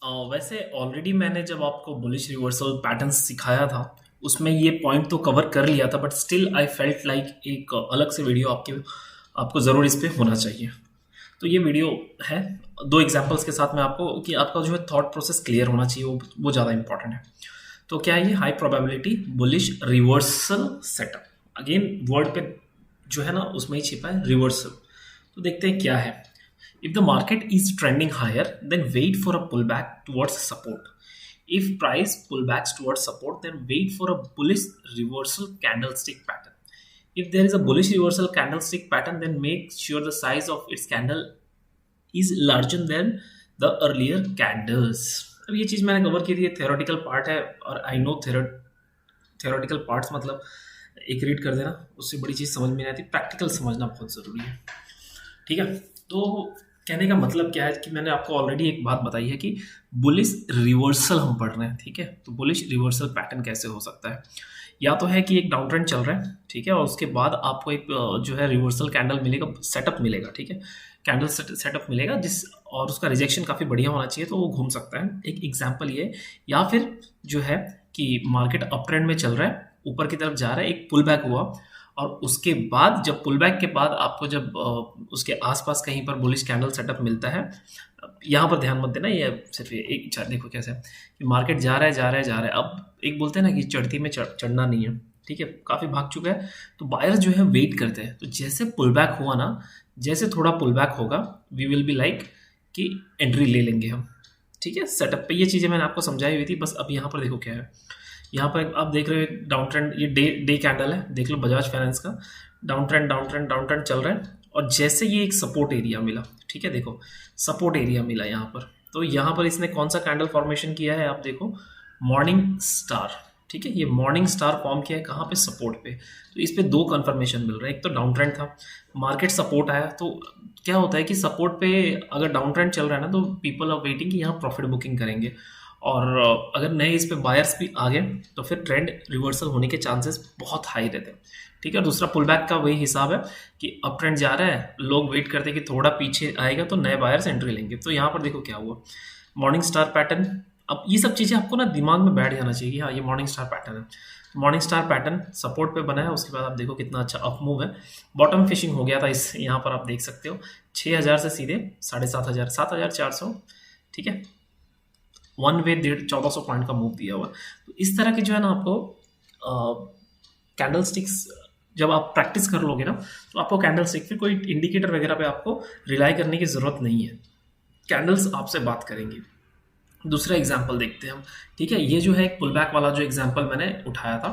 वैसे ऑलरेडी मैंने जब आपको बुलिश रिवर्सल पैटर्न्स सिखाया था, उसमें ये पॉइंट तो कवर कर लिया था, but still I felt like एक अलग से वीडियो आपको ज़रूर इस पे होना चाहिए। तो ये वीडियो है 2 एग्जांपल्स के साथ में आपको कि आपका जो है थॉट प्रोसेस क्लियर होना चाहिए, वो ज़्यादा इंपॉर्टेंट है। तो क्या है ये high probability bullish reversal setup. Again word पे जो है ना उसमें ही छिपा है रिवर्सल। तो देखते हैं क्या है। If the market is trending higher, then wait for a pullback towards support. If price pullbacks towards support, then wait for a bullish reversal candlestick pattern. If there is a bullish reversal candlestick pattern, then make sure the size of its candle is larger than the earlier candles. अब ये चीज़ मैंने cover की थी, theoretical part है और I know theoretical parts मतलब एक read कर देना, उससे बड़ी चीज़ समझ में नहीं आती, प्रैक्टिकल समझना बहुत ज़रूरी है। ठीक है, तो कहने का मतलब क्या है कि मैंने आपको ऑलरेडी एक बात बताई है कि बुलिश रिवर्सल हम पढ़ रहे हैं। ठीक है, तो बुलिश रिवर्सल पैटर्न कैसे हो सकता है? या तो है कि एक डाउन ट्रेंड चल रहा है, ठीक है, और उसके बाद आपको एक जो है रिवर्सल कैंडल मिलेगा, सेटअप मिलेगा, ठीक है, कैंडल सेटअप मिलेगा जिस और उसका रिजेक्शन काफ़ी बढ़िया होना चाहिए, तो वो घूम सकता है। एक एग्जाम्पल ये, या फिर जो है कि मार्केट अप ट्रेंड में चल रहा है, ऊपर की तरफ जा रहा है, एक पुल बैक हुआ और उसके बाद जब पुल बैक के बाद आपको जब उसके आसपास कहीं पर बुलिश कैंडल सेटअप मिलता है, यहाँ पर ध्यान मत देना, ये सिर्फ एक चार्ट देखो कैसे है कि मार्केट जा रहा है जा रहा है जा रहा है। अब एक बोलते हैं ना कि चढ़ती में चढ़ना नहीं है, ठीक है, काफ़ी भाग चुका है, तो बायर्स जो है वेट करते हैं। तो जैसे पुल बैक हुआ ना, जैसे थोड़ा पुल बैक होगा, वी विल बी लाइक कि एंट्री ले लेंगे हम, ठीक है, सेटअप पे। ये चीज़ें मैंने आपको समझाई हुई थी, बस अब यहाँ पर देखो क्या है। यहाँ पर आप देख रहे हो एक डाउन ट्रेंड, ये डे कैंडल है, देख लो बजाज फाइनेंस का down trend down trend down trend चल रहा है, और जैसे ये एक सपोर्ट एरिया मिला, ठीक है, देखो सपोर्ट एरिया मिला यहाँ पर, तो यहाँ पर इसने कौन सा कैंडल फॉर्मेशन किया है, आप देखो मॉर्निंग स्टार, ठीक है, ये मॉर्निंग स्टार फॉर्म किया है कहाँ पे, सपोर्ट पे। तो इस पे 2 कंफर्मेशन मिल रहा है, एक तो डाउन ट्रेंड था, मार्केट सपोर्ट आया, तो क्या होता है कि सपोर्ट पे अगर डाउन ट्रेंड चल रहा है ना, तो पीपल आर वेटिंग कि यहाँ प्रॉफिट बुकिंग करेंगे, और अगर नए इस पे बायर्स भी आ गए तो फिर ट्रेंड रिवर्सल होने के चांसेस बहुत हाई रहते हैं। ठीक है, दूसरा पुल बैक का वही हिसाब है कि अप ट्रेंड जा रहा है, लोग वेट करते हैं कि थोड़ा पीछे आएगा तो नए बायर्स एंट्री लेंगे। तो यहाँ पर देखो क्या हुआ, मॉर्निंग स्टार पैटर्न। अब ये सब चीज़ें आपको ना दिमाग में बैठ जाना चाहिए कि हाँ ये मॉर्निंग स्टार पैटर्न है। मॉर्निंग स्टार पैटर्न सपोर्ट पे बना है, उसके बाद आप देखो कितना अच्छा अप मूव है, बॉटम फिशिंग हो गया था इस, यहाँ पर आप देख सकते हो 6000 से सीधे 7500 7400, ठीक है, वन वे 1400 पॉइंट का मूव दिया हुआ। तो इस तरह की जो है ना आपको कैंडल स्टिक्स जब आप प्रैक्टिस कर लोगे ना, तो आपको कैंडल स्टिक फिर कोई इंडिकेटर वगैरह पे आपको रिलाई करने की ज़रूरत नहीं है, कैंडल्स आपसे बात करेंगी। दूसरा एग्जाम्पल देखते हैं हम, ठीक है, ये जो है एक पुल बैक वाला जो एग्जाम्पल मैंने उठाया था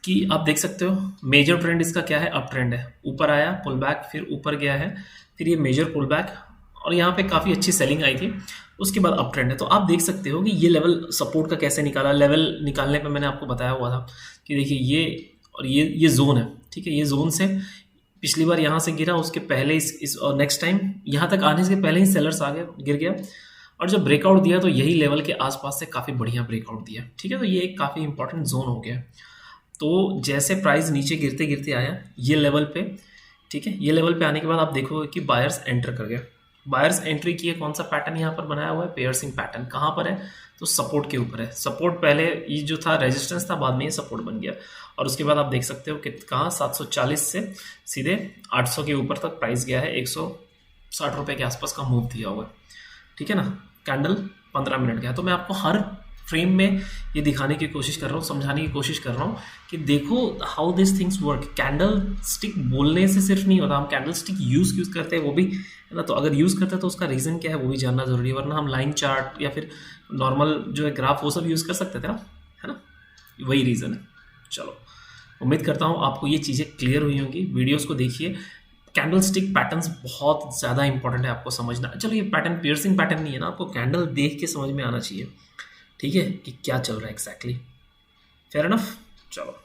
कि आप देख सकते हो मेजर ट्रेंड इसका क्या है, अप ट्रेंड है, ऊपर आया पुल बैक, फिर ऊपर गया है, फिर ये मेजर पुल बैक, और यहाँ पे काफ़ी अच्छी सेलिंग आई थी, उसके बाद अप ट्रेंड है। तो आप देख सकते हो कि ये लेवल सपोर्ट का कैसे निकाला। लेवल निकालने पे मैंने आपको बताया हुआ था कि देखिए ये और ये जोन है, ठीक है, ये जोन से पिछली बार यहाँ से गिरा, उसके पहले इस और नेक्स्ट टाइम यहाँ तक आने से पहले ही सेलर्स आ गए, गिर गया, और जब ब्रेकआउट दिया तो यही लेवल के आसपास से काफ़ी बढ़िया ब्रेकआउट दिया, ठीक है, तो ये एक काफ़ी इंपॉर्टेंट जोन हो गया। तो जैसे प्राइस नीचे गिरते गिरते आया ये लेवल पे, ठीक है, ये लेवल पे आने के बाद आप देखोगे कि बायर्स एंटर कर गए, बायर्स एंट्री किए, कौन सा पैटर्न यहाँ पर बनाया हुआ है, पेयर्सिंग पैटर्न, कहाँ पर है, तो सपोर्ट के ऊपर है। सपोर्ट पहले ये जो था रेजिस्टेंस था, बाद में ये सपोर्ट बन गया, और उसके बाद आप देख सकते हो कि कहाँ 740 से सीधे 800 के ऊपर तक प्राइस गया है, 160 रुपये के आसपास का मूव दिया हुआ है, ठीक है ना, कैंडल 15 मिनट का। तो मैं आपको हर फ्रेम में ये दिखाने की कोशिश कर रहा हूँ, समझाने की कोशिश कर रहा हूँ कि देखो how this things work. Candle stick बोलने से सिर्फ नहीं होता, हम कैंडल स्टिक यूज़ करते हैं वो भी है ना, तो अगर यूज़ करते हैं तो उसका रीज़न क्या है वो भी जानना ज़रूरी है, वरना हम लाइन चार्ट या फिर नॉर्मल जो है ग्राफ वो सब यूज़ कर सकते थे ना, है ना, वही रीज़न है। चलो, उम्मीद करता हूँ आपको ये चीज़ें क्लियर हुई होंगी। वीडियोज़ को देखिए, कैंडल स्टिक पैटर्न्स बहुत ज़्यादा इंपॉर्टेंट है आपको समझना। चलो ये पैटर्न पियर्सिंग पैटर्न नहीं है ना, आपको कैंडल देख के समझ में आना चाहिए, ठीक है, कि क्या चल रहा है एग्जैक्टली। फेयर इनफ, चलो।